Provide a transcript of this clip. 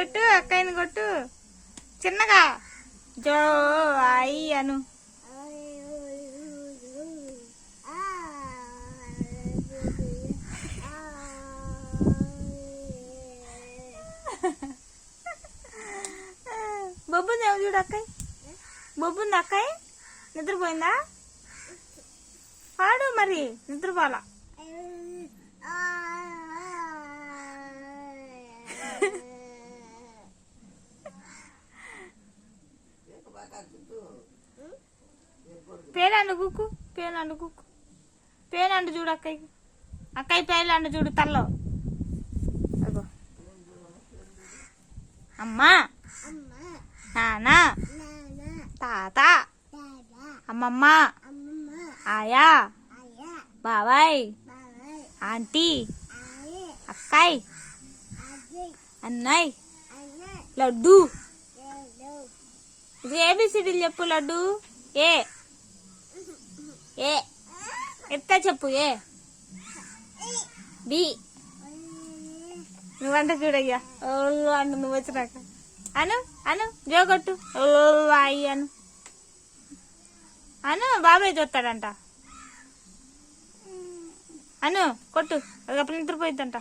కొట్టు అక్కయ్యని కొట్టు చిన్నగా జో అయ్యి అను. బొబ్బుంది ఏమో చూడు అక్కయ్య, బొబ్బుంది అక్కయ్య. నిద్రపోయిందా? పాడు మరి, నిద్రపోలా. పేలండు కుక్కు, పేలండు కుక్కు, పేలండు చూడు అక్కయ్యకి. అక్కయ్య పేలండు చూడు తల్లో. అగో అమ్మా, నాన్న, తాత, అమ్మమ్మ, ఆయా, బాబాయ్, ఆంటీ, అక్కాయ్, అన్నయ్, లడ్డు. ఇది ఏబిసిడీలు చెప్పు. లడ్డు ఏ ఏ ఎత్తా చెప్పు. A B. నువ్వంటే చూడయ్యా అంటు నువ్వు వచ్చినాక. అను అను జోగొట్టు అయ్యి అను అను. బాబాయ్ చూస్తాడంట. అను కొట్టు, అది అప్పుడు నిద్రపోయిద్దంట.